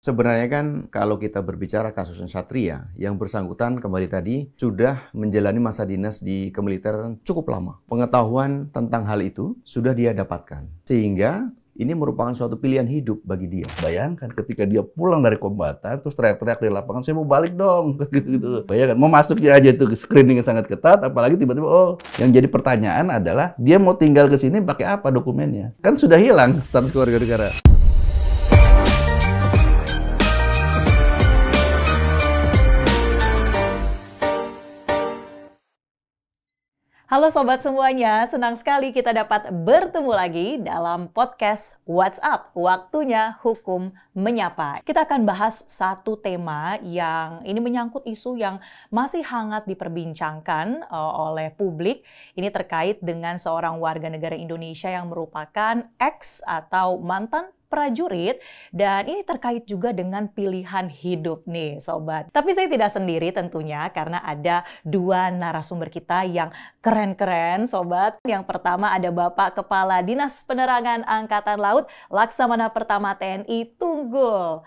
Sebenarnya kan kalau kita berbicara kasusnya Satria, yang bersangkutan kembali tadi sudah menjalani masa dinas di kemiliteran cukup lama. Pengetahuan tentang hal itu sudah dia dapatkan. Sehingga ini merupakan suatu pilihan hidup bagi dia. Bayangkan ketika dia pulang dari kombatan, terus teriak-teriak di lapangan, saya mau balik dong. Gitu. Bayangkan, mau masuknya aja itu screening yang sangat ketat, apalagi tiba-tiba, yang jadi pertanyaan adalah, dia mau tinggal ke sini pakai apa dokumennya? Kan sudah hilang status keluarga negara. Halo sobat semuanya, senang sekali kita dapat bertemu lagi dalam podcast What's Up, waktunya hukum menyapa. Kita akan bahas satu tema yang ini menyangkut isu yang masih hangat diperbincangkan oleh publik. Ini terkait dengan seorang warga negara Indonesia yang merupakan ex atau mantan prajurit, dan ini terkait juga dengan pilihan hidup nih sobat. Tapi saya tidak sendiri tentunya karena ada dua narasumber kita yang keren-keren sobat. Yang pertama ada Bapak Kepala Dinas Penerangan Angkatan Laut Laksamana Pertama TNI Tunggul.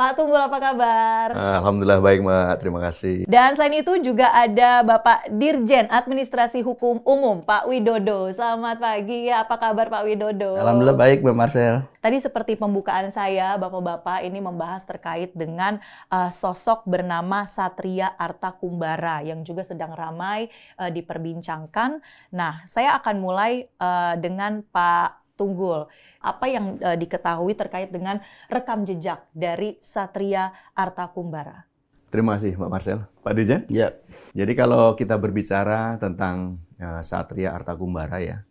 Pak Tunggul, apa kabar? Alhamdulillah baik Mbak, terima kasih. Dan selain itu juga ada Bapak Dirjen Administrasi Hukum Umum Pak Widodo. Selamat pagi, apa kabar Pak Widodo? Alhamdulillah baik Mbak Marcel. Tadi seperti pembukaan saya, Bapak-Bapak ini membahas terkait dengan sosok bernama Satria Arta Kumbara yang juga sedang ramai diperbincangkan. Nah, saya akan mulai dengan Pak Tunggul. Apa yang diketahui terkait dengan rekam jejak dari Satria Arta Kumbara? Terima kasih Mbak Marcel. Pak Dirjen? Ya. Jadi kalau kita berbicara tentang Satria Arta Kumbara ya,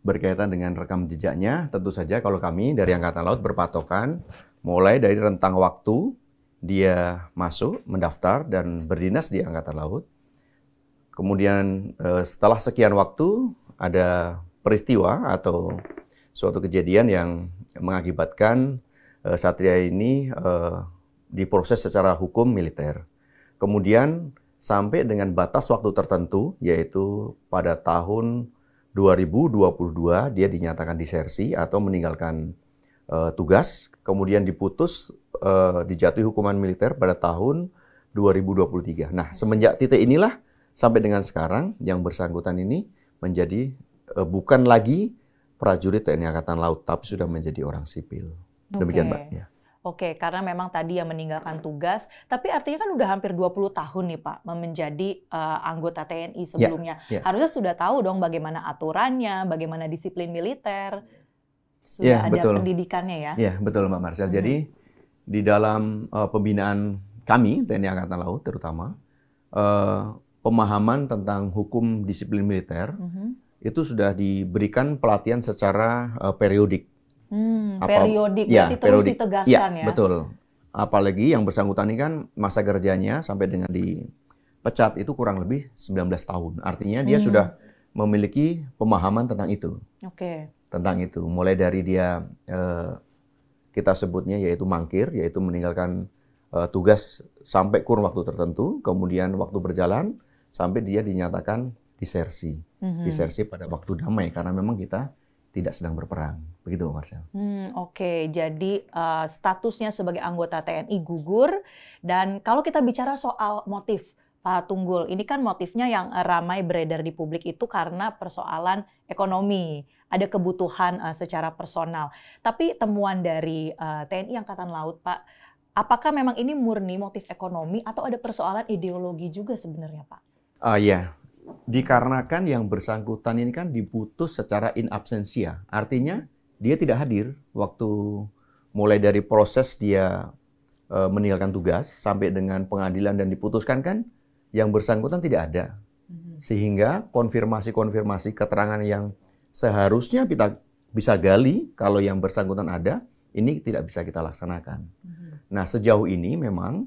berkaitan dengan rekam jejaknya, tentu saja kalau kami dari Angkatan Laut berpatokan mulai dari rentang waktu dia masuk, mendaftar, dan berdinas di Angkatan Laut. Kemudian setelah sekian waktu ada peristiwa atau suatu kejadian yang mengakibatkan Satria ini diproses secara hukum militer. Kemudian sampai dengan batas waktu tertentu, yaitu pada tahun 2022 dia dinyatakan disersi atau meninggalkan tugas, kemudian diputus dijatuhi hukuman militer pada tahun 2023. Nah, semenjak titik inilah sampai dengan sekarang yang bersangkutan ini menjadi bukan lagi prajurit TNI Angkatan Laut, tapi sudah menjadi orang sipil. Demikian, Mbak. Ya. Oke, karena memang tadi yang meninggalkan tugas, tapi artinya kan udah hampir 20 tahun nih Pak, menjadi anggota TNI sebelumnya. Harusnya sudah tahu dong bagaimana aturannya, bagaimana disiplin militer, sudah ada betul. pendidikannya ya? Iya, betul Mbak Marcel. Jadi di dalam pembinaan kami, TNI Angkatan Laut terutama, pemahaman tentang hukum disiplin militer, itu sudah diberikan pelatihan secara periodik. Periodik, berarti terus ditegaskan ya? Betul. Apalagi yang bersangkutan ini kan masa kerjanya sampai dengan dipecat itu kurang lebih 19 tahun. Artinya dia sudah memiliki pemahaman tentang itu. Tentang itu. Mulai dari dia, kita sebutnya yaitu mangkir, yaitu meninggalkan tugas sampai kurun waktu tertentu, kemudian waktu berjalan sampai dia dinyatakan disersi. Disersi pada waktu damai, karena memang kita tidak sedang berperang. Begitu, Marcel. Jadi statusnya sebagai anggota TNI gugur. Dan kalau kita bicara soal motif, Pak Tunggul, ini kan motifnya yang ramai beredar di publik itu karena persoalan ekonomi. Ada kebutuhan secara personal. Tapi temuan dari TNI Angkatan Laut, Pak, apakah memang ini murni motif ekonomi atau ada persoalan ideologi juga sebenarnya, Pak? Iya. Dikarenakan yang bersangkutan ini kan diputus secara in absentia. Artinya dia tidak hadir waktu mulai dari proses dia meninggalkan tugas sampai dengan pengadilan dan diputuskan kan yang bersangkutan tidak ada. Sehingga konfirmasi-konfirmasi keterangan yang seharusnya kita bisa gali kalau yang bersangkutan ada, ini tidak bisa kita laksanakan. Nah, sejauh ini memang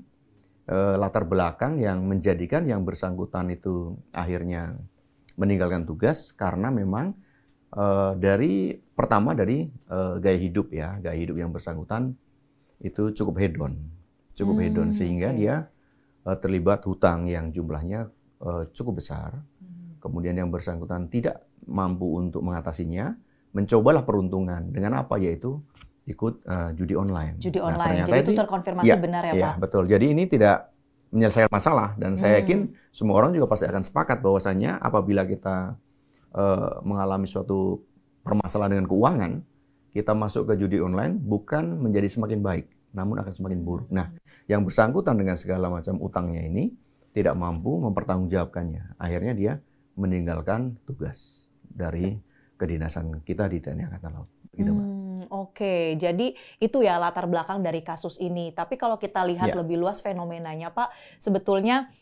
latar belakang yang menjadikan yang bersangkutan itu akhirnya meninggalkan tugas karena memang dari gaya hidup ya, gaya hidup yang bersangkutan itu cukup hedon, sehingga dia terlibat hutang yang jumlahnya cukup besar. Kemudian yang bersangkutan tidak mampu untuk mengatasinya, mencobalah peruntungan dengan apa, yaitu ikut judi online. Judi Nah, online. ternyata Jadi itu terkonfirmasi benar ya, Iya, Pak? betul. Jadi ini tidak menyelesaikan masalah dan saya yakin semua orang juga pasti akan sepakat bahwasanya apabila kita mengalami suatu permasalahan dengan keuangan, kita masuk ke judi online bukan menjadi semakin baik, namun akan semakin buruk. Nah, yang bersangkutan dengan segala macam utangnya ini tidak mampu mempertanggungjawabkannya. Akhirnya dia meninggalkan tugas dari kedinasan kita di TNI Angkatan Laut. Begitu, Mbak. Oke, jadi itu ya latar belakang dari kasus ini. Tapi kalau kita lihat Ya. lebih luas fenomenanya, Pak, sebetulnya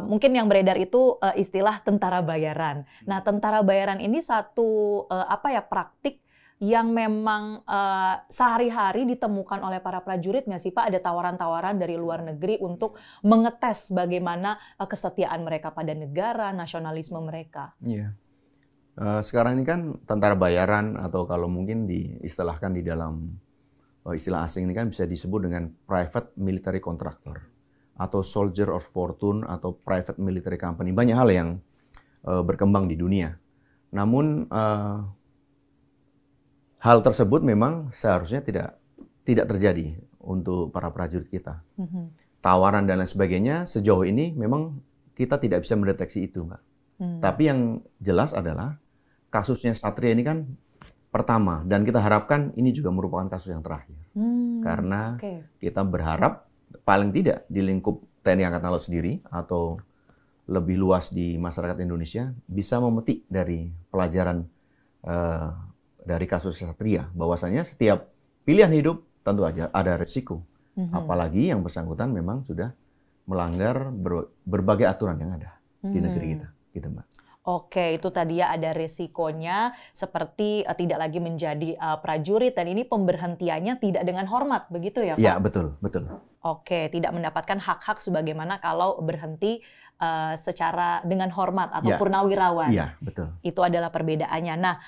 mungkin yang beredar itu istilah tentara bayaran. Nah, tentara bayaran ini satu praktik yang memang sehari-hari ditemukan oleh para prajurit nggak sih, Pak? Ada tawaran-tawaran dari luar negeri untuk mengetes bagaimana kesetiaan mereka pada negara, nasionalisme mereka. Iya. Sekarang ini kan tentara bayaran atau kalau mungkin diistilahkan di dalam istilah asing ini kan bisa disebut dengan private military contractor atau soldier of fortune atau private military company. Banyak hal yang berkembang di dunia. Namun hal tersebut memang seharusnya tidak terjadi untuk para prajurit kita. Tawaran dan lain sebagainya sejauh ini memang kita tidak bisa mendeteksi itu, Mbak. Tapi yang jelas adalah kasusnya Satria ini kan pertama, dan kita harapkan ini juga merupakan kasus yang terakhir. Karena kita berharap paling tidak di lingkup TNI Angkatan Laut sendiri atau lebih luas di masyarakat Indonesia bisa memetik dari pelajaran dari kasus Satria, bahwasanya setiap pilihan hidup tentu aja ada resiko. Apalagi yang bersangkutan memang sudah melanggar berbagai aturan yang ada di negeri kita, gitu, Mbak. Oke, itu tadi ya ada resikonya seperti tidak lagi menjadi prajurit dan ini pemberhentiannya tidak dengan hormat, begitu ya, Pak? Ya, betul, betul. Oke, tidak mendapatkan hak-hak sebagaimana kalau berhenti secara dengan hormat atau purnawirawan. Iya, betul. Itu adalah perbedaannya. Nah,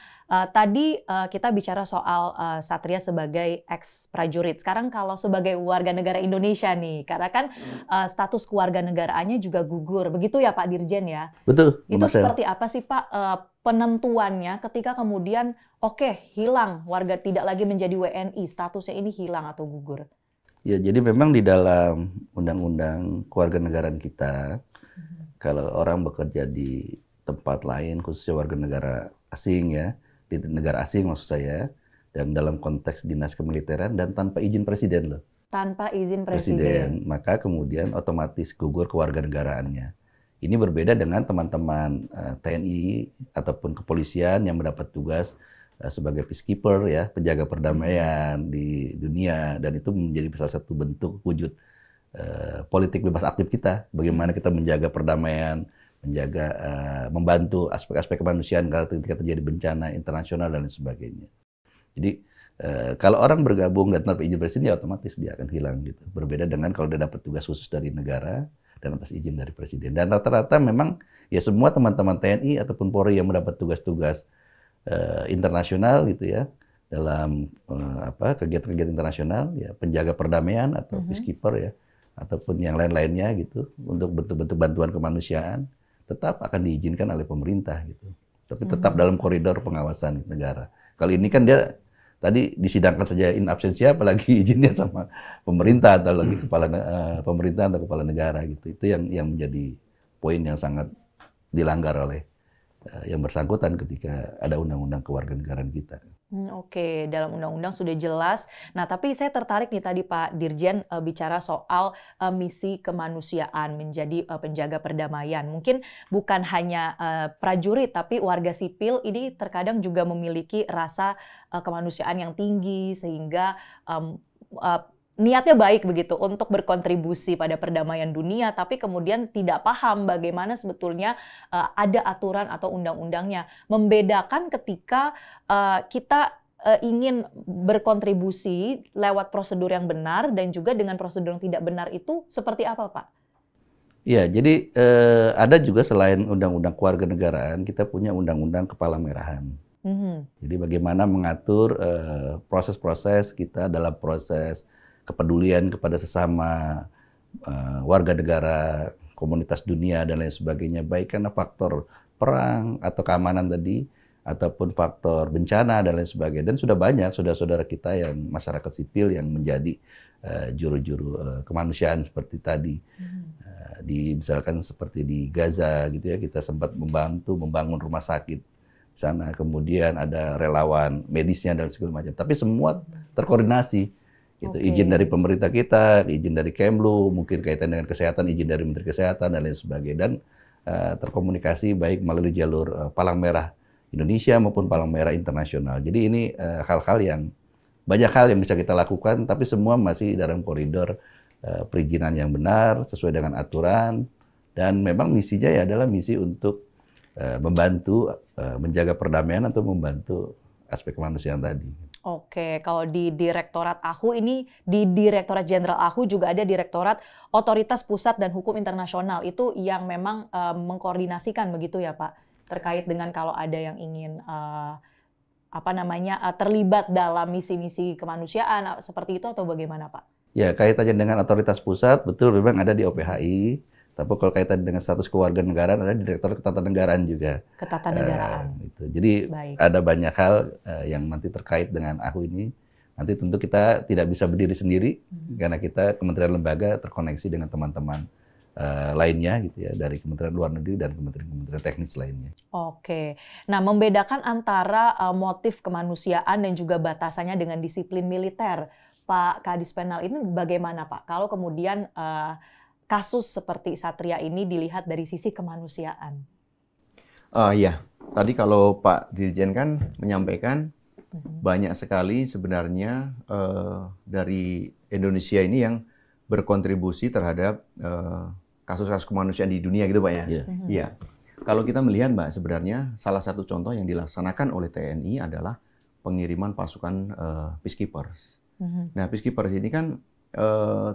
tadi kita bicara soal Satria sebagai ex-prajurit. Sekarang kalau sebagai warga negara Indonesia nih, karena kan status kewarganegaraannya juga gugur. Begitu ya Pak Dirjen ya? Betul. Itu seperti apa sih Pak penentuannya ketika kemudian hilang warga tidak lagi menjadi WNI, statusnya ini hilang atau gugur? Ya, jadi memang di dalam undang-undang kewarganegaraan kita, kalau orang bekerja di tempat lain, khususnya warga negara asing ya, di negara asing maksud saya, dan dalam konteks dinas kemiliteran dan tanpa izin presiden loh. Tanpa izin presiden. Maka kemudian otomatis gugur kewarganegaraannya. Ini berbeda dengan teman-teman TNI ataupun kepolisian yang mendapat tugas sebagai peacekeeper ya, penjaga perdamaian di dunia, dan itu menjadi salah satu bentuk wujud politik bebas aktif kita. Bagaimana kita menjaga perdamaian, menjaga membantu aspek-aspek kemanusiaan ketika terjadi bencana internasional dan lain sebagainya. Jadi kalau orang bergabung dan tanpa izin presiden ya otomatis dia akan hilang gitu. Berbeda dengan kalau dia dapat tugas khusus dari negara dan atas izin dari presiden. Dan rata-rata memang ya semua teman-teman TNI ataupun Polri yang mendapat tugas-tugas internasional gitu ya, dalam kegiatan-kegiatan internasional ya, penjaga perdamaian atau peacekeeper ya, ataupun yang lain-lainnya gitu, untuk bentuk-bentuk bantuan kemanusiaan tetap akan diizinkan oleh pemerintah gitu. Tapi tetap dalam koridor pengawasan negara. Kali ini kan dia tadi disidangkan saja in absentia, apalagi izinnya sama pemerintah atau lagi kepala pemerintahan atau kepala negara gitu. Itu yang menjadi poin yang sangat dilanggar oleh yang bersangkutan ketika ada undang-undang kewarganegaraan kita. Oke, dalam undang-undang sudah jelas. Nah, tapi saya tertarik nih tadi Pak Dirjen bicara soal misi kemanusiaan menjadi penjaga perdamaian. Mungkin bukan hanya prajurit, tapi warga sipil ini terkadang juga memiliki rasa kemanusiaan yang tinggi sehingga niatnya baik begitu untuk berkontribusi pada perdamaian dunia, tapi kemudian tidak paham bagaimana sebetulnya ada aturan atau undang-undangnya. Membedakan ketika kita ingin berkontribusi lewat prosedur yang benar dan juga dengan prosedur yang tidak benar itu seperti apa, Pak? Ya, jadi ada juga selain undang-undang kewarganegaraan, kita punya undang-undang kepala merahan. Jadi bagaimana mengatur proses-proses kita dalam proses kepedulian kepada sesama warga negara, komunitas dunia dan lain sebagainya, baik karena faktor perang atau keamanan tadi, ataupun faktor bencana dan lain sebagainya. Dan sudah banyak saudara-saudara kita yang masyarakat sipil yang menjadi juru-juru kemanusiaan seperti tadi. Misalkan seperti di Gaza gitu ya, kita sempat membantu membangun rumah sakit di sana, kemudian ada relawan medisnya dan segala macam. Tapi semua terkoordinasi gitu. Izin dari pemerintah kita, izin dari Kemlu, mungkin kaitan dengan kesehatan, izin dari Menteri Kesehatan dan lain sebagainya, dan terkomunikasi baik melalui jalur Palang Merah Indonesia maupun Palang Merah Internasional. Jadi ini banyak hal yang bisa kita lakukan, tapi semua masih dalam koridor perizinan yang benar, sesuai dengan aturan, dan memang misinya ya adalah misi untuk membantu menjaga perdamaian atau membantu aspek kemanusiaan tadi. Oke, kalau di Direktorat AHU ini, di Direktorat Jenderal AHU juga ada Direktorat Otoritas Pusat dan Hukum Internasional. Itu yang memang mengkoordinasikan begitu ya Pak, terkait dengan kalau ada yang ingin terlibat dalam misi-misi kemanusiaan seperti itu atau bagaimana Pak? Ya, kaitannya dengan otoritas pusat, betul memang ada di OPHI. Tapi kalau kaitan dengan status kewarganegaraan ada di Direktorat Ketatanegaraan juga. Ketatanegaraan. Gitu. Jadi baik, ada banyak hal yang nanti terkait dengan AHU ini. Nanti tentu kita tidak bisa berdiri sendiri karena kita kementerian lembaga terkoneksi dengan teman-teman lainnya gitu ya, dari Kementerian Luar Negeri dan kementerian teknis lainnya. Oke. Nah, membedakan antara motif kemanusiaan dan juga batasannya dengan disiplin militer, Pak Kadis Penal, ini bagaimana Pak? Kalau kemudian kasus seperti Satria ini dilihat dari sisi kemanusiaan. Ya, tadi kalau Pak Dirjen kan menyampaikan banyak sekali sebenarnya dari Indonesia ini yang berkontribusi terhadap kasus-kasus kemanusiaan di dunia gitu Pak ya. Iya. Kalau kita melihat Mbak, sebenarnya salah satu contoh yang dilaksanakan oleh TNI adalah pengiriman pasukan peacekeepers. Nah, peacekeepers ini kan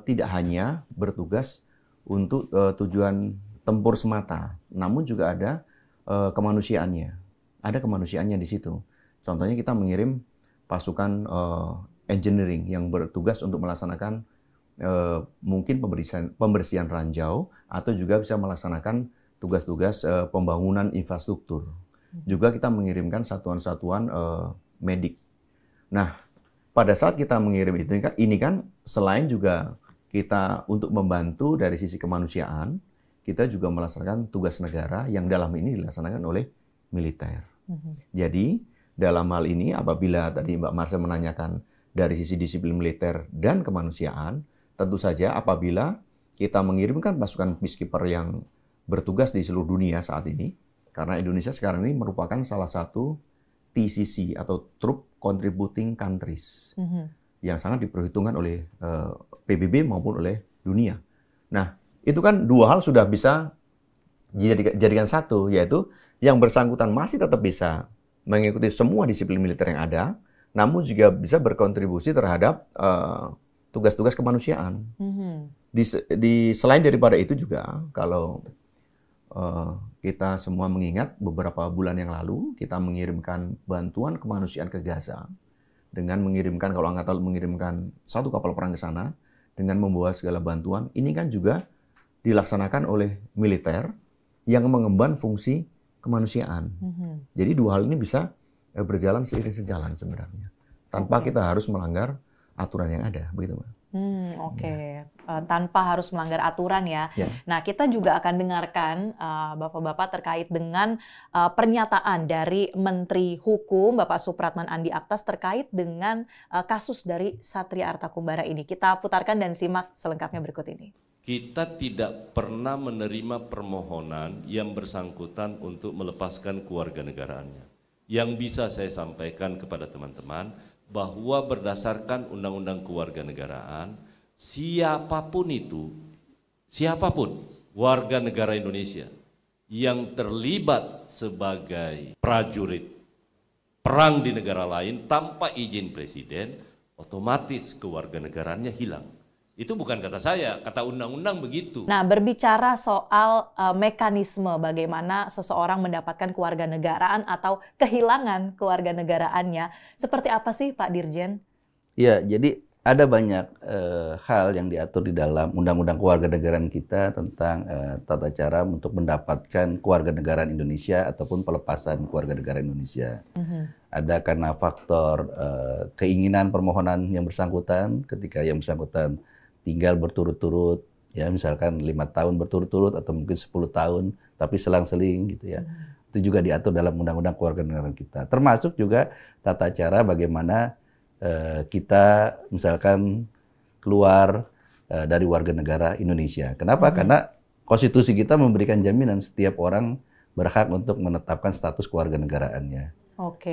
tidak hanya bertugas untuk tujuan tempur semata, namun juga ada kemanusiaannya. Ada kemanusiaannya di situ. Contohnya kita mengirim pasukan engineering yang bertugas untuk melaksanakan mungkin pembersihan ranjau atau juga bisa melaksanakan tugas-tugas pembangunan infrastruktur. Juga kita mengirimkan satuan-satuan medik. Nah, pada saat kita mengirim ini kan selain juga kita untuk membantu dari sisi kemanusiaan, kita juga melaksanakan tugas negara yang dalam ini dilaksanakan oleh militer. Jadi dalam hal ini apabila tadi Mbak Marcel menanyakan dari sisi disiplin militer dan kemanusiaan, tentu saja apabila kita mengirimkan pasukan peacekeeper yang bertugas di seluruh dunia saat ini, karena Indonesia sekarang ini merupakan salah satu TCC atau Troop Contributing Countries yang sangat diperhitungkan oleh PBB maupun oleh dunia. Nah, itu kan dua hal sudah bisa dijadikan satu, yaitu yang bersangkutan masih tetap bisa mengikuti semua disiplin militer yang ada, namun juga bisa berkontribusi terhadap tugas-tugas kemanusiaan. Selain daripada itu juga, kalau kita semua mengingat beberapa bulan yang lalu kita mengirimkan bantuan kemanusiaan ke Gaza dengan mengirimkan, kalau Angkatan Laut mengirimkan satu kapal perang ke sana dengan membawa segala bantuan, ini kan juga dilaksanakan oleh militer yang mengemban fungsi kemanusiaan. Jadi dua hal ini bisa berjalan seiring sejalan sebenarnya, tanpa kita harus melanggar aturan yang ada, begitu Mbak. Oke. Tanpa harus melanggar aturan ya. Nah, kita juga akan dengarkan Bapak-Bapak terkait dengan pernyataan dari Menteri Hukum Bapak Supratman Andi Aktas terkait dengan kasus dari Satria Artakumbara ini. Kita putarkan dan simak selengkapnya berikut ini. Kita tidak pernah menerima permohonan yang bersangkutan untuk melepaskan kewarganegaraannya. Yang bisa saya sampaikan kepada teman-teman, bahwa berdasarkan Undang-Undang Kewarganegaraan, siapapun warga negara Indonesia yang terlibat sebagai prajurit perang di negara lain tanpa izin presiden, otomatis kewarganegaraannya hilang. Itu bukan kata saya, kata undang-undang begitu. Nah, berbicara soal mekanisme bagaimana seseorang mendapatkan kewarganegaraan atau kehilangan kewarganegaraannya, seperti apa sih Pak Dirjen? Ya, jadi Ada banyak hal yang diatur di dalam Undang-Undang Kewarganegaraan kita tentang tata cara untuk mendapatkan kewarganegaraan Indonesia ataupun pelepasan kewarganegaraan Indonesia. Ada karena faktor keinginan permohonan yang bersangkutan ketika yang bersangkutan tinggal berturut-turut, ya misalkan 5 tahun berturut-turut atau mungkin 10 tahun, tapi selang-seling gitu ya. Itu juga diatur dalam Undang-Undang Kewarganegaraan kita. Termasuk juga tata cara bagaimana kita misalkan keluar dari warga negara Indonesia. Kenapa? Karena konstitusi kita memberikan jaminan setiap orang berhak untuk menetapkan status kewarganegaraannya,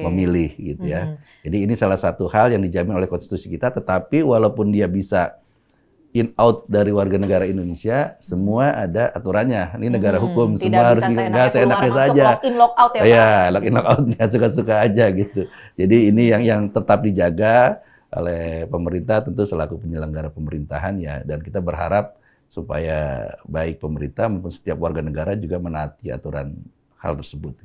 memilih gitu ya. Jadi ini salah satu hal yang dijamin oleh konstitusi kita. Tetapi walaupun dia bisa in out dari warga negara Indonesia, semua ada aturannya. Ini negara hukum, semua harus nggak seenaknya saja. Lock in lock out ya, Pak? Ya, lock in lock out-nya suka-suka aja gitu. Jadi ini yang tetap dijaga oleh pemerintah tentu selaku penyelenggara pemerintahan ya, dan kita berharap supaya baik pemerintah maupun setiap warga negara juga menaati aturan hal tersebut.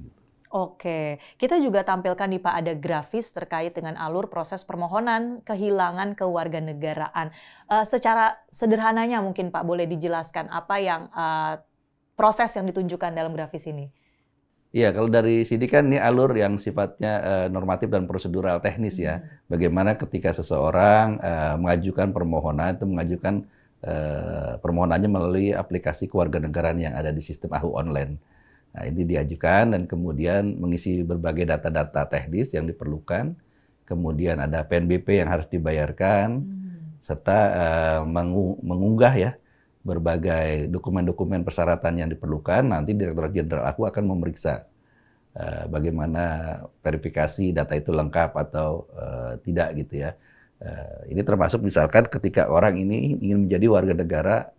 Oke, kita juga tampilkan nih Pak ada grafis terkait dengan alur proses permohonan kehilangan kewarganegaraan. Secara sederhananya mungkin Pak boleh dijelaskan apa yang proses yang ditunjukkan dalam grafis ini? Iya, kalau dari sini kan ini alur yang sifatnya normatif dan prosedural teknis ya. Bagaimana ketika seseorang mengajukan permohonan itu mengajukan permohonannya melalui aplikasi kewarganegaraan yang ada di sistem AHU online. Nah, ini diajukan dan kemudian mengisi berbagai data-data teknis yang diperlukan. Kemudian ada PNBP yang harus dibayarkan, serta mengunggah ya berbagai dokumen-dokumen persyaratan yang diperlukan. Nanti Direktorat Jenderal AHU akan memeriksa bagaimana verifikasi data itu lengkap atau tidak gitu ya. Ini termasuk misalkan ketika orang ini ingin menjadi warga negara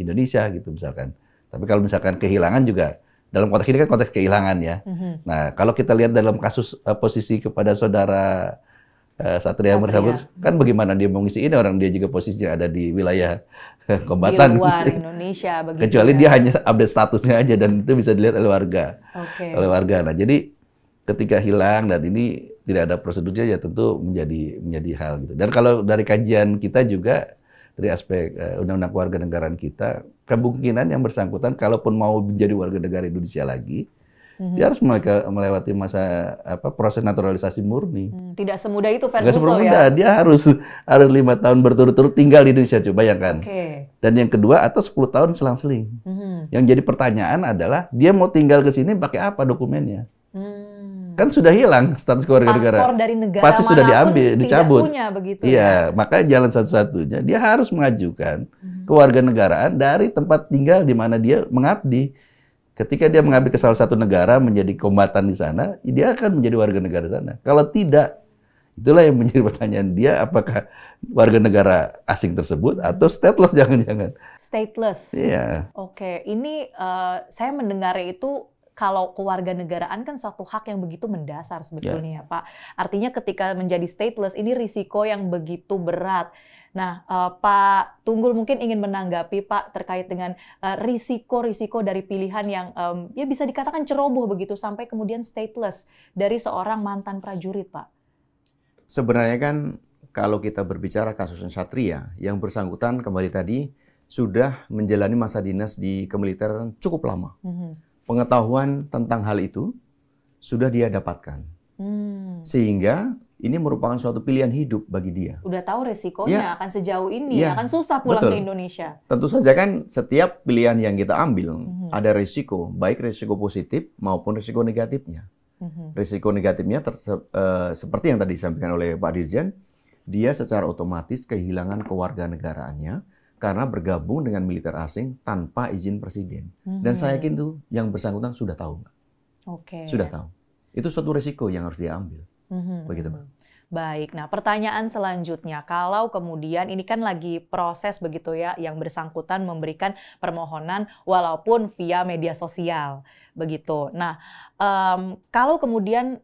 Indonesia gitu misalkan. Tapi kalau misalkan kehilangan juga, dalam konteks ini kan konteks kehilangan ya. Nah, kalau kita lihat dalam kasus posisi kepada saudara Satria Merzhabur, kan bagaimana dia mau ngisi ini, orang dia juga posisinya ada di wilayah kombatan. Di luar Indonesia begitu. Kecuali ya? Dia hanya update statusnya aja dan itu bisa dilihat oleh warga. Oleh warga. Nah, jadi ketika hilang dan ini tidak ada prosedurnya ya tentu menjadi hal gitu. Dan kalau dari kajian kita juga dari aspek Undang-Undang Kewarganegaraan kita, kemungkinan yang bersangkutan kalaupun mau menjadi warga negara Indonesia lagi, dia harus melewati masa proses naturalisasi murni. Tidak semudah itu Nggak Ferguson semudah, dia harus 5 tahun berturut-turut tinggal di Indonesia, coba bayangkan. Dan yang kedua atau 10 tahun selang-seling. Yang jadi pertanyaan adalah dia mau tinggal ke sini pakai apa dokumennya? Kan sudah hilang status kewarganegaraan. Paspor dari negara pasti sudah diambil, dicabut. Tidak punya begitu ya. Makanya jalan satu-satunya dia harus mengajukan kewarganegaraan dari tempat tinggal di mana dia mengabdi. Ketika dia mengabdi ke salah satu negara menjadi kombatan di sana, dia akan menjadi warga negara sana. Kalau tidak, itulah yang menjadi pertanyaan dia, apakah warga negara asing tersebut atau stateless jangan-jangan. Stateless. Iya. Oke, ini saya mendengar itu kalau kewarganegaraan kan suatu hak yang begitu mendasar sebetulnya ya Pak. Artinya ketika menjadi stateless ini risiko yang begitu berat. Nah, Pak Tunggul mungkin ingin menanggapi Pak terkait dengan risiko-risiko dari pilihan yang ya bisa dikatakan ceroboh begitu sampai kemudian stateless dari seorang mantan prajurit Pak. Sebenarnya kan kalau kita berbicara kasus Satria, yang bersangkutan kembali tadi sudah menjalani masa dinas di kemiliteran cukup lama. Pengetahuan tentang hal itu sudah dia dapatkan. Sehingga ini merupakan suatu pilihan hidup bagi dia. Udah tahu resikonya akan sejauh ini, akan susah pulang ke Indonesia. Tentu saja kan setiap pilihan yang kita ambil ada risiko, baik risiko positif maupun risiko negatifnya. Risiko negatifnya seperti yang tadi disampaikan oleh Pak Dirjen, dia secara otomatis kehilangan kewarganegaraannya karena bergabung dengan militer asing tanpa izin presiden. Dan saya yakin tuh yang bersangkutan sudah tahu. Sudah tahu. Itu suatu risiko yang harus dia ambil. Begitu, Pak. Baik, nah pertanyaan selanjutnya, kalau kemudian ini kan lagi proses begitu ya, yang bersangkutan memberikan permohonan walaupun via media sosial, begitu. Nah, kalau kemudian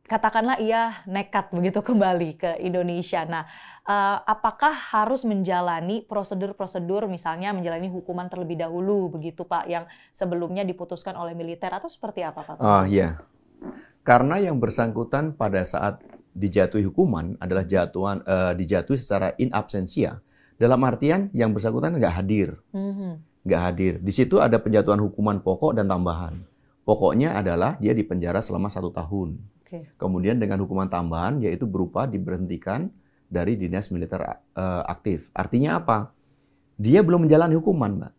katakanlah ia nekat begitu kembali ke Indonesia, nah apakah harus menjalani prosedur-prosedur misalnya menjalani hukuman terlebih dahulu begitu Pak, yang sebelumnya diputuskan oleh militer atau seperti apa Pak? Oh iya. Karena yang bersangkutan pada saat dijatuhi hukuman adalah dijatuhi secara in absentia. Dalam artian yang bersangkutan nggak hadir. Nggak hadir. Di situ ada penjatuhan hukuman pokok dan tambahan. Pokoknya adalah dia dipenjara selama 1 tahun. Kemudian dengan hukuman tambahan yaitu berupa diberhentikan dari dinas militer aktif. Artinya apa? Dia belum menjalani hukuman, Mbak.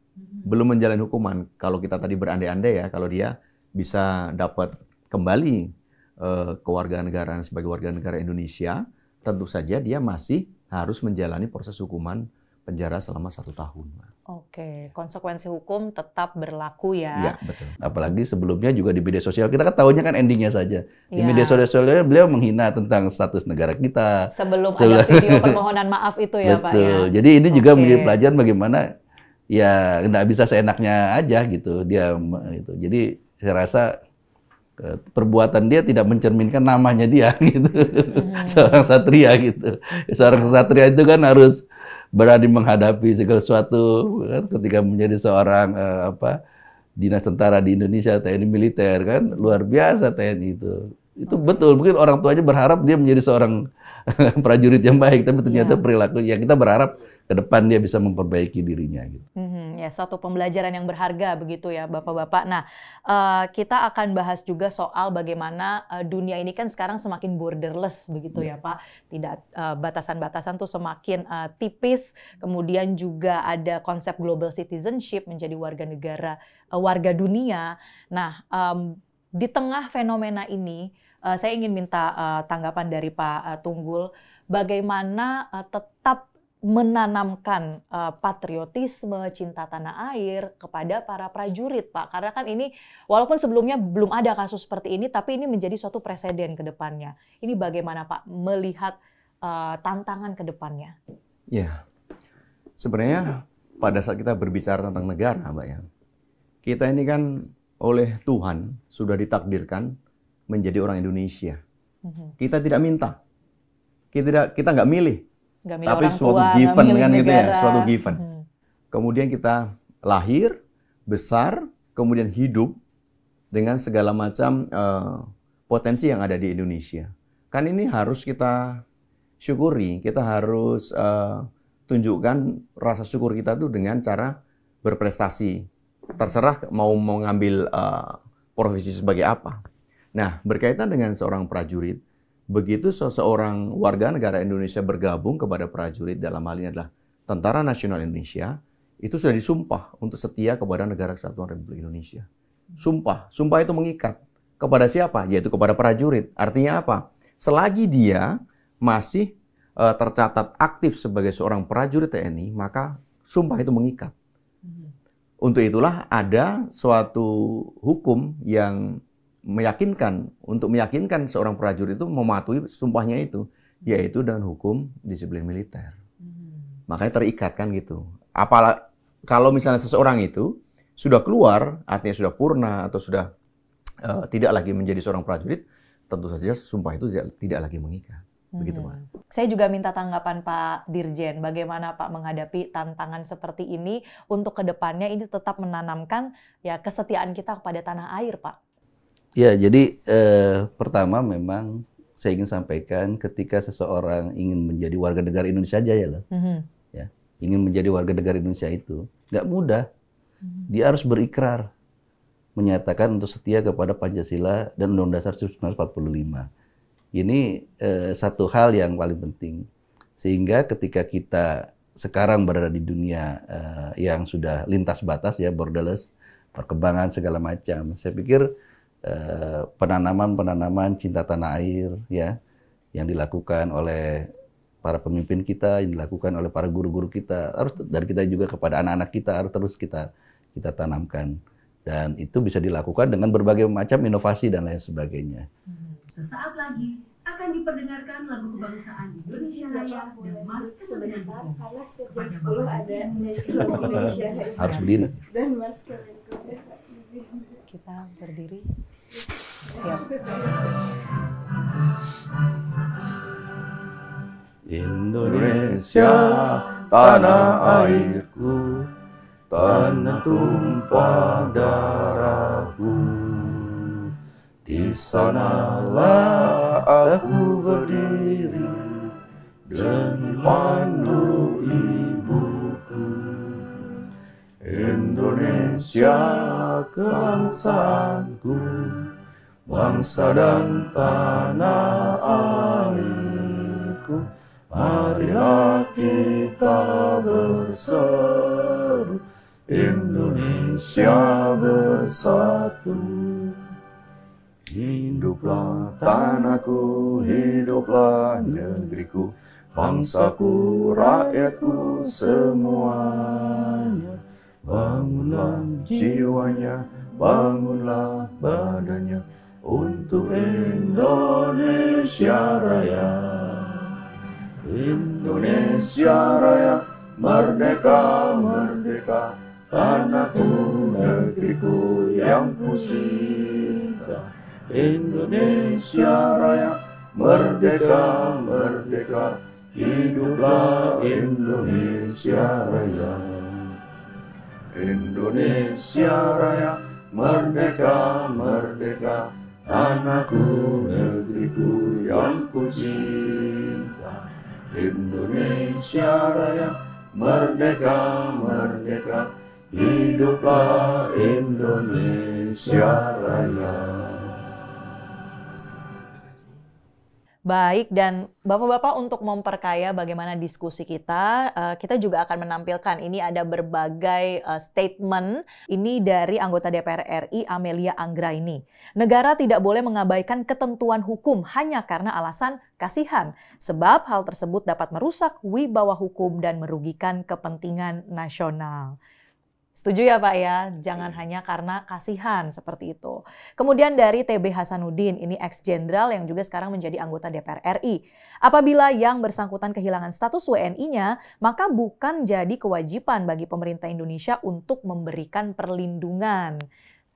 Belum menjalani hukuman. Kalau kita tadi berandai-andai ya, kalau dia bisa dapat kembali kewarganegaraan sebagai warga negara Indonesia, tentu saja dia masih harus menjalani proses hukuman penjara selama 1 tahun. Oke, konsekuensi hukum tetap berlaku ya. Iya, betul. Apalagi sebelumnya juga di media sosial, kita kan tahunya kan endingnya saja. Di media sosial beliau menghina tentang status negara kita. Sebelum ada video permohonan maaf itu ya, Pak ya. Betul. Jadi ini juga menjadi pelajaran bagaimana ya nggak bisa seenaknya aja gitu dia itu. Jadi saya rasa perbuatan dia tidak mencerminkan namanya dia gitu. Seorang satria gitu. Seorang satria itu kan harus berani menghadapi segala sesuatu kan, ketika menjadi seorang dinas tentara di Indonesia, TNI militer kan luar biasa TNI itu. Itu betul, mungkin orang tuanya berharap dia menjadi seorang prajurit yang baik, tapi ternyata perilaku ya kita berharap ke depan dia bisa memperbaiki dirinya gitu. Ya, suatu pembelajaran yang berharga begitu ya Bapak-bapak. Nah, kita akan bahas juga soal bagaimana dunia ini kan sekarang semakin borderless begitu ya Pak. Tidak batasan-batasan tuh semakin tipis. Kemudian juga ada konsep global citizenship, menjadi warga negara, warga dunia. Nah, di tengah fenomena ini, saya ingin minta tanggapan dari Pak Tunggul, bagaimana tetap menanamkan patriotisme, cinta tanah air kepada para prajurit, Pak. Karena kan ini, walaupun sebelumnya belum ada kasus seperti ini, tapi ini menjadi suatu preseden ke depannya. Ini bagaimana Pak melihat tantangan ke depannya? Ya, sebenarnya pada saat kita berbicara tentang negara, Mbak ya, kita ini kan oleh Tuhan sudah ditakdirkan menjadi orang Indonesia. Kita tidak minta, kita nggak milih. Tapi suatu given kan gitu ya, suatu given. Kemudian kita lahir, besar, kemudian hidup dengan segala macam potensi yang ada di Indonesia. Kan ini harus kita syukuri, kita harus tunjukkan rasa syukur kita tuh dengan cara berprestasi. Terserah mau mengambil profesi sebagai apa. Nah, berkaitan dengan seorang prajurit, begitu seseorang warga negara Indonesia bergabung kepada prajurit, dalam hal ini adalah Tentara Nasional Indonesia, itu sudah disumpah untuk setia kepada Negara Kesatuan Republik Indonesia. Sumpah itu mengikat. Kepada siapa? Yaitu kepada prajurit. Artinya apa? Selagi dia masih tercatat aktif sebagai seorang prajurit TNI, maka sumpah itu mengikat. Untuk itulah ada suatu hukum yang untuk meyakinkan seorang prajurit itu mematuhi sumpahnya itu, yaitu dengan hukum disiplin militer. Makanya terikat kan gitu. Kalau misalnya seseorang itu sudah keluar, artinya sudah purna atau sudah tidak lagi menjadi seorang prajurit, tentu saja sumpah itu tidak lagi mengikat. Begitu, Pak. Saya juga minta tanggapan Pak Dirjen, bagaimana Pak menghadapi tantangan seperti ini untuk kedepannya ini tetap menanamkan ya kesetiaan kita kepada tanah air, Pak. Ya, jadi pertama memang saya ingin sampaikan ketika seseorang ingin menjadi warga negara Indonesia aja ya, ya, ingin menjadi warga negara Indonesia itu nggak mudah. Dia harus berikrar menyatakan untuk setia kepada Pancasila dan Undang-Undang Dasar 1945. Ini satu hal yang paling penting. Sehingga ketika kita sekarang berada di dunia yang sudah lintas batas ya, borderless, perkembangan segala macam, saya pikir penanaman cinta tanah air ya yang dilakukan oleh para pemimpin kita, yang dilakukan oleh para guru-guru kita, harus dari kita juga kepada anak-anak kita harus terus kita tanamkan, dan itu bisa dilakukan dengan berbagai macam inovasi dan lain sebagainya. Sesaat lagi akan diperdengarkan lagu kebangsaan Indonesia Raya dan Mars sebentar karena setiap jam 10 ada Indonesia Raya Harus berdiri dan Mars Kemenko. Kita berdiri. Siap. Indonesia, tanah airku, tanah tumpah darahku, Di sanalah aku berdiri demi pandu ibuku. Indonesia kebangsaanku, bangsa dan tanah airku. Marilah kita berseru, Indonesia bersatu. Hiduplah tanahku, hiduplah negeriku, bangsaku, rakyatku semuanya. Bangunlah jiwanya, bangunlah badannya untuk Indonesia Raya. Indonesia Raya, merdeka, merdeka, tanahku, negeriku yang ku cinta. Indonesia Raya, merdeka, merdeka, hiduplah Indonesia Raya. Indonesia Raya, merdeka, merdeka, tanahku, negeriku yang ku cinta. Indonesia Raya, merdeka, merdeka, hiduplah Indonesia Raya. Baik, dan Bapak-Bapak untuk memperkaya bagaimana diskusi kita, kita juga akan menampilkan ini ada berbagai statement ini dari anggota DPR RI Amelia Anggraini. Negara tidak boleh mengabaikan ketentuan hukum hanya karena alasan kasihan, sebab hal tersebut dapat merusak wibawa hukum dan merugikan kepentingan nasional. Setuju ya Pak ya, jangan hanya karena kasihan seperti itu. Kemudian dari TB Hasanuddin, ini ex-jenderal yang juga sekarang menjadi anggota DPR RI. Apabila yang bersangkutan kehilangan status WNI-nya, maka bukan jadi kewajiban bagi pemerintah Indonesia untuk memberikan perlindungan.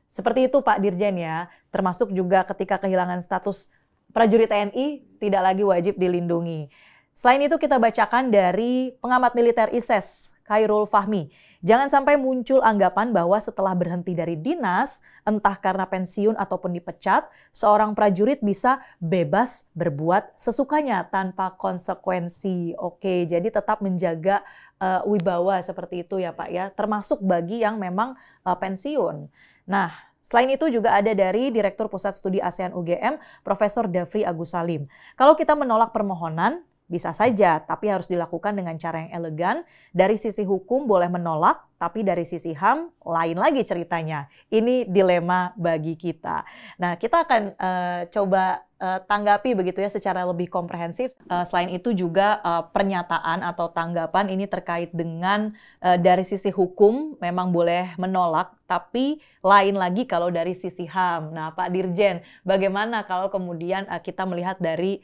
Seperti itu Pak Dirjen ya, termasuk juga ketika kehilangan status prajurit TNI tidak lagi wajib dilindungi. Selain itu kita bacakan dari pengamat militer ISES, Khairul Fahmi. Jangan sampai muncul anggapan bahwa setelah berhenti dari dinas, entah karena pensiun ataupun dipecat, seorang prajurit bisa bebas berbuat sesukanya tanpa konsekuensi. Oke, jadi tetap menjaga wibawa seperti itu ya Pak ya, termasuk bagi yang memang pensiun. Nah, selain itu juga ada dari Direktur Pusat Studi ASEAN UGM, Profesor Dafri Agus Salim. Kalau kita menolak permohonan, bisa saja, tapi harus dilakukan dengan cara yang elegan. Dari sisi hukum boleh menolak, tapi dari sisi HAM lain lagi ceritanya. Ini dilema bagi kita. Nah, kita akan coba tanggapi begitu ya secara lebih komprehensif. Selain itu juga pernyataan atau tanggapan ini terkait dengan dari sisi hukum memang boleh menolak, tapi lain lagi kalau dari sisi HAM. Nah, Pak Dirjen, bagaimana kalau kemudian kita melihat dari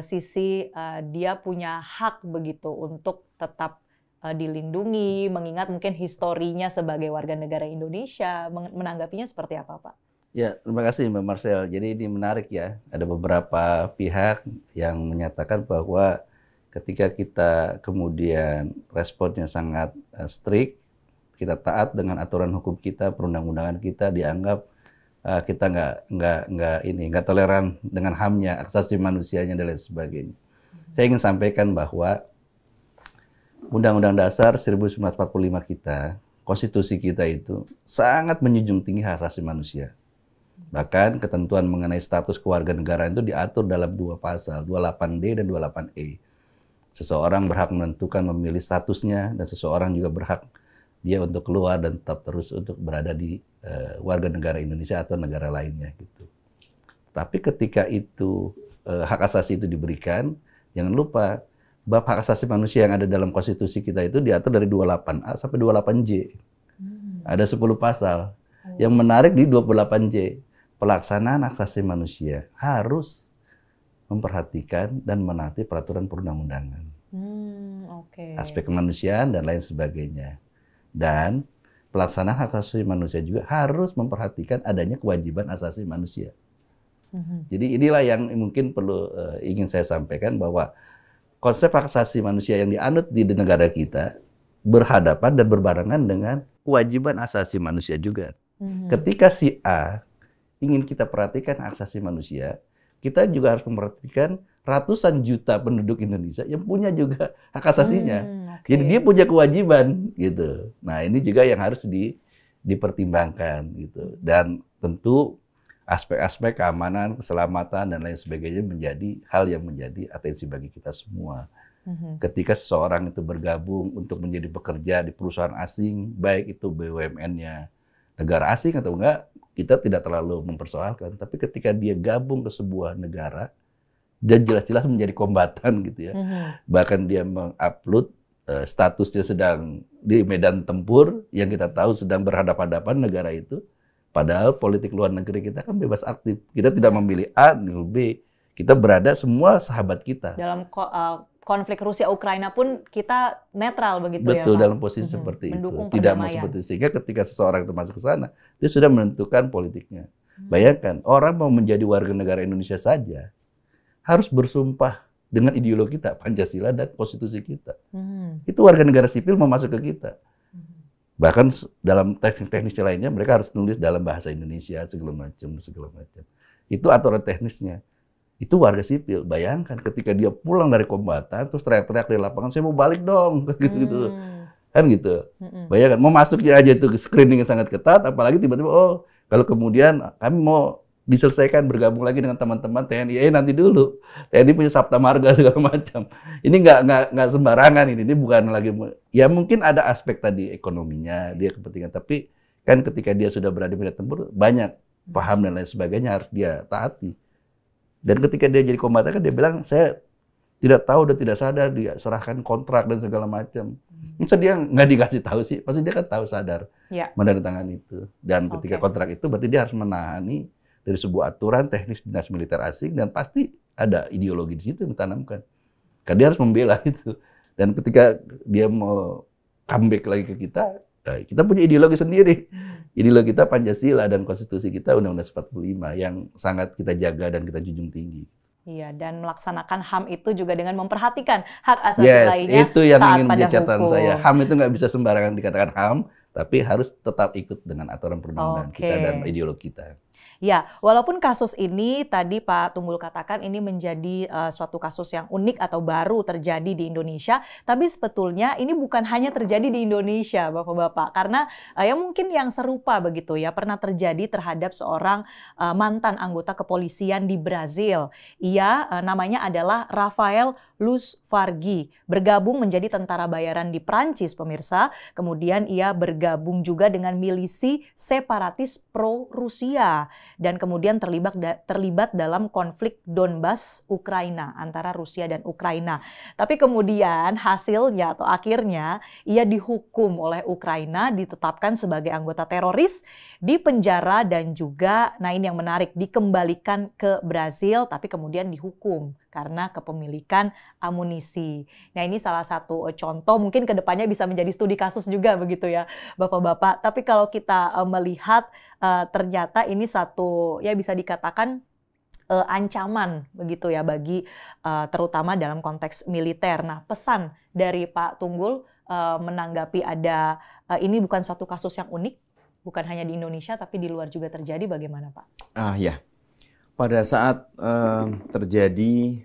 sisi dia punya hak begitu untuk tetap dilindungi, mengingat mungkin historinya sebagai warga negara Indonesia, menanggapinya seperti apa Pak? Ya, terima kasih Mbak Marcel. Jadi ini menarik ya, ada beberapa pihak yang menyatakan bahwa ketika kita kemudian responnya sangat strict, kita taat dengan aturan hukum kita, perundang-undangan kita, dianggap kita nggak toleran dengan HAM-nya, hak asasi manusianya dan lain sebagainya. Saya ingin sampaikan bahwa Undang-Undang Dasar 1945 kita, konstitusi kita itu sangat menjunjung tinggi hak asasi manusia. Bahkan ketentuan mengenai status kewarganegaraan itu diatur dalam dua pasal, 28D dan 28E. Seseorang berhak menentukan memilih statusnya dan seseorang juga berhak dia untuk keluar dan tetap terus untuk berada di warga negara Indonesia atau negara lainnya gitu. Tapi ketika itu hak asasi itu diberikan, jangan lupa bab hak asasi manusia yang ada dalam konstitusi kita itu diatur dari 28A sampai 28J. Ada 10 pasal. Yang menarik di 28J, pelaksanaan hak asasi manusia harus memperhatikan dan menaati peraturan perundang-undangan. Aspek kemanusiaan dan lain sebagainya. Dan pelaksanaan hak asasi manusia juga harus memperhatikan adanya kewajiban asasi manusia. Jadi inilah yang mungkin perlu ingin saya sampaikan bahwa konsep hak asasi manusia yang dianut di negara kita berhadapan dan berbarengan dengan kewajiban asasi manusia juga. Ketika si A ingin kita perhatikan hak asasi manusia, kita juga harus memperhatikan ratusan juta penduduk Indonesia yang punya juga hak asasinya. Jadi dia punya kewajiban gitu. Nah, ini juga yang harus dipertimbangkan gitu. Dan tentu aspek-aspek keamanan, keselamatan dan lain sebagainya menjadi hal yang menjadi atensi bagi kita semua. Ketika seseorang itu bergabung untuk menjadi pekerja di perusahaan asing, baik itu BUMN-nya negara asing atau enggak, kita tidak terlalu mempersoalkan. Tapi ketika dia gabung ke sebuah negara dan jelas-jelas menjadi kombatan gitu ya, bahkan dia mengupload statusnya sedang di medan tempur yang kita tahu sedang berhadapan-hadapan negara itu, padahal politik luar negeri kita kan bebas aktif. Kita tidak memilih A, memilih B. Kita berada semua sahabat kita. Dalam konflik Rusia-Ukraina pun kita netral begitu ya, Betul, Pak? dalam posisi seperti itu. Mendukung Tidak mau perdamaian. seperti itu. Sehingga ketika seseorang itu masuk ke sana, dia sudah menentukan politiknya. Bayangkan, orang mau menjadi warga negara Indonesia saja, harus bersumpah dengan ideologi kita, Pancasila dan konstitusi kita. Itu warga negara sipil mau masuk ke kita. Bahkan dalam teknis-teknis lainnya, mereka harus nulis dalam bahasa Indonesia, segala macam. Itu aturan teknisnya. Itu warga sipil. Bayangkan ketika dia pulang dari kombatan, terus teriak-teriak di lapangan, saya mau balik dong. Gitu. Kan gitu. Bayangkan, mau masuknya aja itu screening yang sangat ketat, apalagi tiba-tiba, oh, kalau kemudian kami mau diselesaikan bergabung lagi dengan teman-teman TNI, nanti dulu. TNI punya Sabta Marga segala macam. Ini nggak sembarangan ini bukan lagi, ya mungkin ada aspek tadi ekonominya, dia kepentingan, tapi kan ketika dia sudah berada di medan tempur, banyak paham dan lain sebagainya harus dia taati. Dan ketika dia jadi kombatan kan dia bilang, saya tidak tahu dan tidak sadar, dia serahkan kontrak dan segala macam. Masa dia nggak dikasih tahu sih? Pasti dia kan tahu, sadar menandatangani itu. Dan ketika kontrak itu berarti dia harus menahani dari sebuah aturan teknis dinas militer asing, dan pasti ada ideologi di situ yang ditanamkan. Kan dia harus membela itu. Dan ketika dia mau comeback lagi ke kita punya ideologi sendiri. Ideologi kita Pancasila dan konstitusi kita Undang-Undang 45 yang sangat kita jaga dan kita junjung tinggi. Iya, dan melaksanakan HAM itu juga dengan memperhatikan hak asasi Yes, lainnya itu yang taat ingin pada menjadi catatan hukum. saya. HAM itu nggak bisa sembarangan dikatakan HAM, tapi harus tetap ikut dengan aturan perundang-undangan kita dan ideologi kita. Ya, walaupun kasus ini tadi Pak Tunggul katakan ini menjadi suatu kasus yang unik atau baru terjadi di Indonesia, tapi sebetulnya ini bukan hanya terjadi di Indonesia, Bapak-bapak, karena ya mungkin yang serupa begitu ya pernah terjadi terhadap seorang mantan anggota kepolisian di Brazil. Ia namanya adalah Rafael Luz Vargi, bergabung menjadi tentara bayaran di Prancis, pemirsa. Kemudian ia bergabung juga dengan milisi separatis pro-Rusia. Dan kemudian terlibat dalam konflik Donbas, Ukraina, antara Rusia dan Ukraina. Tapi kemudian hasilnya atau akhirnya ia dihukum oleh Ukraina, ditetapkan sebagai anggota teroris, dipenjara dan juga, nah ini yang menarik, dikembalikan ke Brazil, tapi kemudian dihukum karena kepemilikan amunisi. Nah ini salah satu contoh, mungkin kedepannya bisa menjadi studi kasus juga begitu ya Bapak-bapak. Tapi kalau kita melihat ternyata ini satu ya bisa dikatakan ancaman begitu ya bagi terutama dalam konteks militer. Nah pesan dari Pak Tunggul menanggapi ada ini bukan suatu kasus yang unik, bukan hanya di Indonesia tapi di luar juga terjadi, bagaimana Pak? Ya. Pada saat terjadi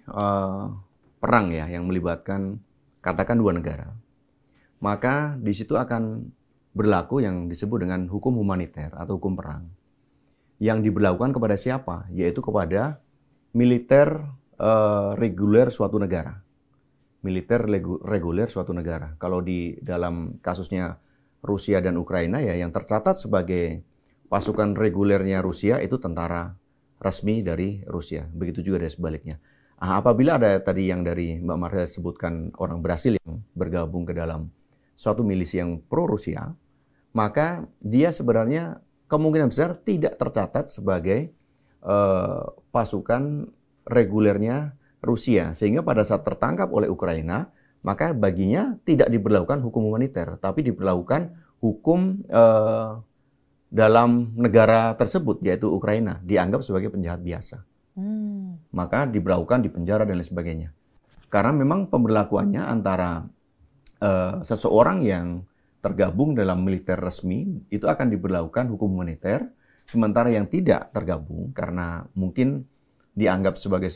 perang ya yang melibatkan katakan dua negara, maka di situ akan berlaku yang disebut dengan hukum humaniter atau hukum perang yang diberlakukan kepada siapa? Yaitu kepada militer reguler suatu negara. Militer reguler suatu negara. Kalau di dalam kasusnya Rusia dan Ukraina ya yang tercatat sebagai pasukan regulernya Rusia itu tentara resmi dari Rusia. Begitu juga dari sebaliknya. Apabila ada tadi yang dari Mbak Marsha sebutkan orang Brasil yang bergabung ke dalam suatu milisi yang pro-Rusia, maka dia sebenarnya kemungkinan besar tidak tercatat sebagai pasukan regulernya Rusia. Sehingga pada saat tertangkap oleh Ukraina, maka baginya tidak diberlakukan hukum humaniter, tapi diberlakukan hukum dalam negara tersebut, yaitu Ukraina, dianggap sebagai penjahat biasa. Maka diberlakukan di penjara dan lain sebagainya. Karena memang pemberlakuannya antara seseorang yang tergabung dalam militer resmi, itu akan diberlakukan hukum humaniter, Sementara yang tidak tergabung karena mungkin dianggap sebagai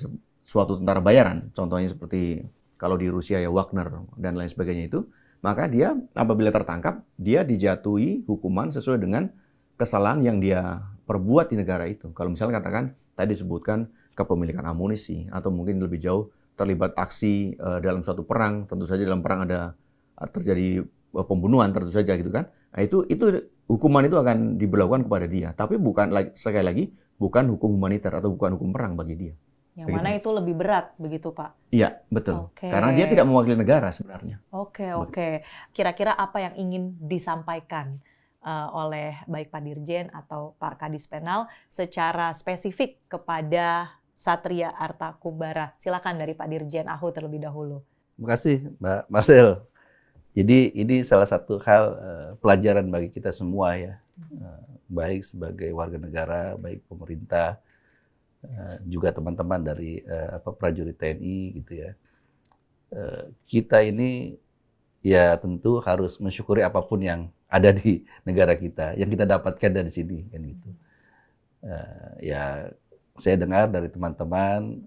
suatu tentara bayaran, contohnya seperti kalau di Rusia ya Wagner dan lain sebagainya itu, maka dia apabila tertangkap, dia dijatuhi hukuman sesuai dengan kesalahan yang dia perbuat di negara itu. Kalau misalnya katakan tadi disebutkan kepemilikan amunisi atau mungkin lebih jauh terlibat aksi dalam suatu perang, tentu saja dalam perang ada terjadi pembunuhan tentu saja gitu kan. Nah, itu hukuman itu akan diberlakukan kepada dia, tapi bukan sekali lagi bukan hukum humaniter atau bukan hukum perang bagi dia. Yang mana itu lebih berat begitu, Pak? Iya, betul. Oke. Karena dia tidak mewakili negara sebenarnya. Oke. Kira-kira apa yang ingin disampaikan oleh baik Pak Dirjen atau Pak Kadis Penal secara spesifik kepada Satria Arta Kumbara? Silakan dari Pak Dirjen Ahu terlebih dahulu. Terima kasih, Mbak Marcel. Jadi ini salah satu hal pelajaran bagi kita semua ya, baik sebagai warga negara, baik pemerintah, juga teman-teman dari prajurit TNI gitu ya. Kita ini ya tentu harus mensyukuri apapun yang ada di negara kita, yang kita dapatkan dari sini kan gitu. Ya saya dengar dari teman-teman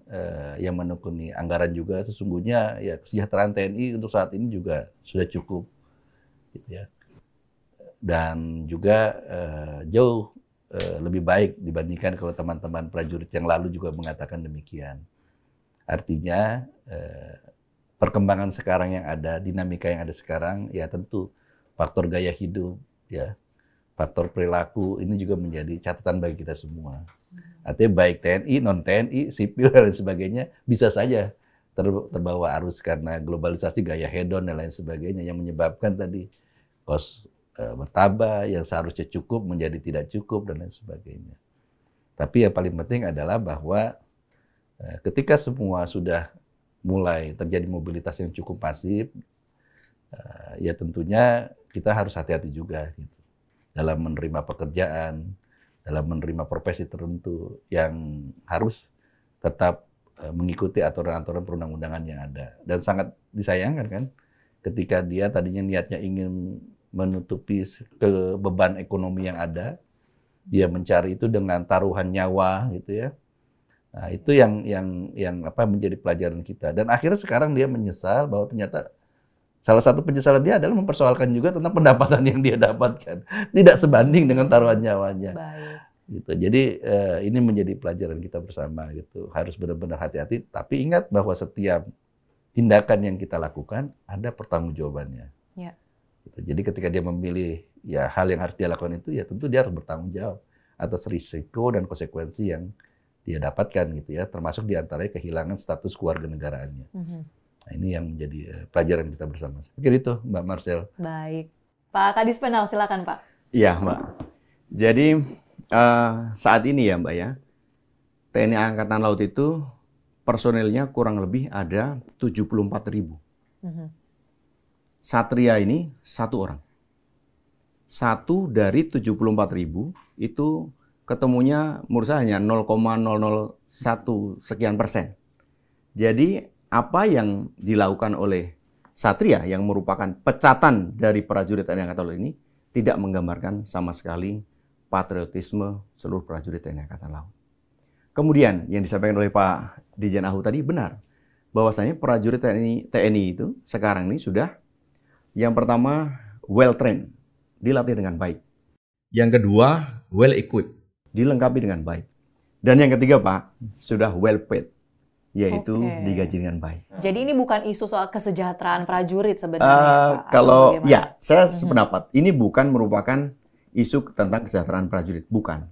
yang menekuni anggaran juga sesungguhnya ya kesejahteraan TNI untuk saat ini juga sudah cukup gitu ya. Dan juga jauh lebih baik dibandingkan kalau teman-teman prajurit yang lalu juga mengatakan demikian. Artinya perkembangan sekarang yang ada, dinamika yang ada sekarang ya tentu faktor gaya hidup ya, faktor perilaku ini juga menjadi catatan bagi kita semua. Artinya baik TNI, non-TNI, sipil dan lain sebagainya bisa saja terbawa arus karena globalisasi gaya hedon dan lain sebagainya yang menyebabkan tadi kos bertambah yang seharusnya cukup menjadi tidak cukup dan lain sebagainya. Tapi yang paling penting adalah bahwa ketika semua sudah mulai terjadi mobilitas yang cukup masif, ya tentunya kita harus hati-hati juga gitu, dalam menerima pekerjaan, dalam menerima profesi tertentu yang harus tetap mengikuti aturan-aturan perundang-undangan yang ada. Dan sangat disayangkan kan ketika dia tadinya niatnya ingin menutupi beban ekonomi yang ada, dia mencari itu dengan taruhan nyawa gitu ya. Nah, itu yang menjadi pelajaran kita. Dan akhirnya sekarang dia menyesal bahwa ternyata salah satu penyesalan dia adalah mempersoalkan juga tentang pendapatan yang dia dapatkan. Tidak sebanding dengan taruhan nyawanya. Baik. Gitu. Jadi ini menjadi pelajaran kita bersama gitu. Harus benar-benar hati-hati, tapi ingat bahwa setiap tindakan yang kita lakukan ada pertanggungjawabannya. Ya. Gitu. Jadi ketika dia memilih ya hal yang harus dia lakukan itu ya tentu dia harus bertanggung jawab atas risiko dan konsekuensi yang dia dapatkan gitu ya, termasuk diantaranya kehilangan status kewarganegaraannya. Nah, ini yang menjadi pelajaran kita bersama. Saya pikir itu, Mbak Marcel. Baik. Pak Kadis Penal, silakan Pak. Iya, Mbak. Jadi saat ini ya Mbak ya, TNI Angkatan Laut itu personelnya kurang lebih ada 74.000. Satria ini 1 orang. 1 dari 74.000 itu ketemunya menurut saya hanya 0,001 sekian persen. Jadi apa yang dilakukan oleh Satria yang merupakan pecatan dari prajurit TNI Angkatan Laut ini tidak menggambarkan sama sekali patriotisme seluruh prajurit TNI Angkatan Laut. Kemudian yang disampaikan oleh Pak Dirjen Ahu tadi benar, bahwasanya prajurit TNI itu sekarang ini sudah yang pertama well trained, dilatih dengan baik. Yang kedua well equipped, dilengkapi dengan baik. Dan yang ketiga Pak, sudah well paid, yaitu digaji dengan baik. Jadi ini bukan isu soal kesejahteraan prajurit sebenarnya Pak? Kalau ya, saya sependapat, ini bukan merupakan isu tentang kesejahteraan prajurit, bukan.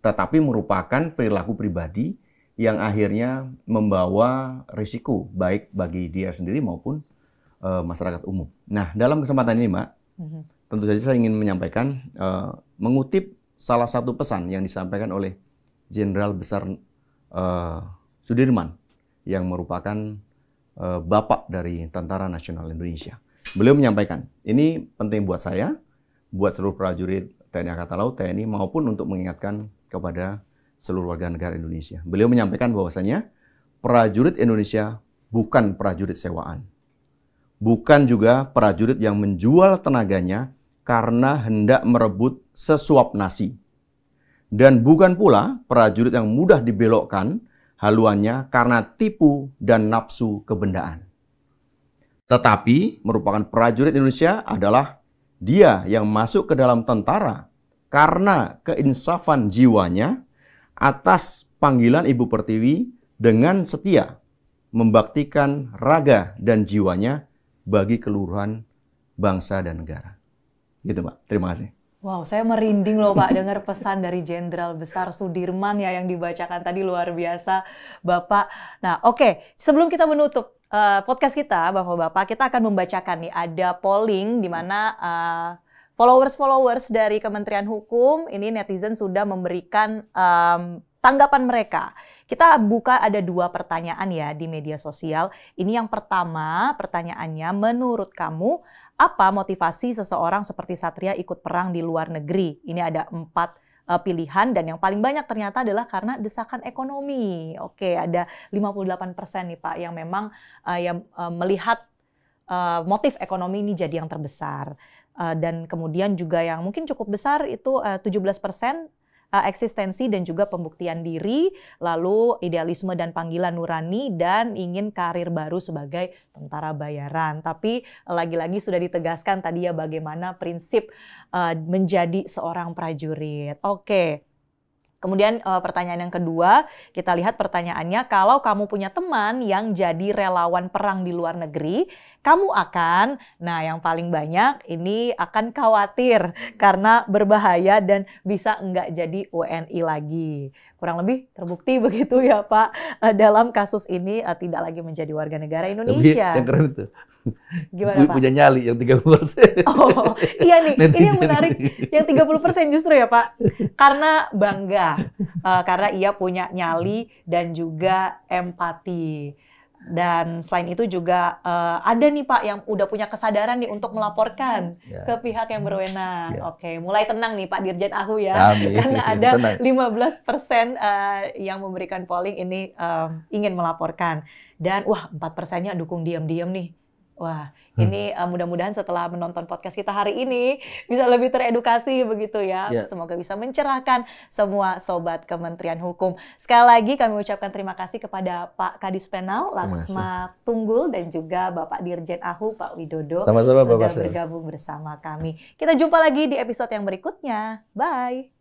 Tetapi merupakan perilaku pribadi yang akhirnya membawa risiko baik bagi dia sendiri maupun masyarakat umum. Nah, dalam kesempatan ini, Mbak, tentu saja saya ingin menyampaikan, mengutip salah satu pesan yang disampaikan oleh Jenderal Besar Sudirman, yang merupakan bapak dari Tentara Nasional Indonesia. Beliau menyampaikan, ini penting buat saya, buat seluruh prajurit TNI Angkatan Laut, TNI, maupun untuk mengingatkan kepada seluruh warga negara Indonesia. Beliau menyampaikan bahwasanya prajurit Indonesia bukan prajurit sewaan. Bukan juga prajurit yang menjual tenaganya karena hendak merebut sesuap nasi. Dan bukan pula prajurit yang mudah dibelokkan haluannya karena tipu dan nafsu kebendaan. Tetapi merupakan prajurit Indonesia adalah dia yang masuk ke dalam tentara karena keinsafan jiwanya atas panggilan Ibu Pertiwi dengan setia membaktikan raga dan jiwanya bagi keluhuran bangsa dan negara. Gitu, Pak. Terima kasih. Wow, saya merinding loh Pak dengar pesan dari Jenderal Besar Sudirman ya yang dibacakan tadi, luar biasa Bapak. Nah, oke, sebelum kita menutup podcast kita, Bapak-bapak, kita akan membacakan nih ada polling di mana followers dari Kementerian Hukum ini netizen sudah memberikan tanggapan mereka. Kita buka ada 2 pertanyaan ya di media sosial. Ini yang pertama, pertanyaannya, menurut kamu apa motivasi seseorang seperti Satria ikut perang di luar negeri? Ini ada 4 pilihan dan yang paling banyak ternyata adalah karena desakan ekonomi. Oke, ada 58% nih Pak yang memang melihat motif ekonomi ini jadi yang terbesar. Dan kemudian juga yang mungkin cukup besar itu 17% eksistensi dan juga pembuktian diri, lalu idealisme dan panggilan nurani, dan ingin karir baru sebagai tentara bayaran. Tapi lagi-lagi sudah ditegaskan tadi ya bagaimana prinsip menjadi seorang prajurit. Oke. Kemudian pertanyaan yang kedua, kita lihat pertanyaannya, kalau kamu punya teman yang jadi relawan perang di luar negeri, kamu akan, nah yang paling banyak ini akan khawatir karena berbahaya dan bisa nggak jadi WNI lagi. Kurang lebih terbukti begitu ya Pak, dalam kasus ini tidak lagi menjadi warga negara Indonesia. Tapi yang keren itu. Gimana Pak? Punya nyali yang 30%. Oh, iya nih, ini yang menarik, yang 30% justru ya Pak, karena bangga, karena ia punya nyali dan juga empati. Dan selain itu juga ada nih Pak yang udah punya kesadaran nih untuk melaporkan ke pihak yang berwenang. Oke, mulai tenang nih Pak Dirjen Ahu ya, karena ada 15% yang memberikan polling ini ingin melaporkan. Dan wah 4%-nya dukung diam-diam nih. Wah, ini mudah-mudahan setelah menonton podcast kita hari ini bisa lebih teredukasi begitu ya. Semoga bisa mencerahkan semua sobat Kementerian Hukum. Sekali lagi kami ucapkan terima kasih kepada Pak Kadis Penal, Laksma Tunggul, dan juga Bapak Dirjen Ahu, Pak Widodo. Sama-sama, sudah Bapak. bergabung bersama kami. Kita jumpa lagi di episode yang berikutnya. Bye!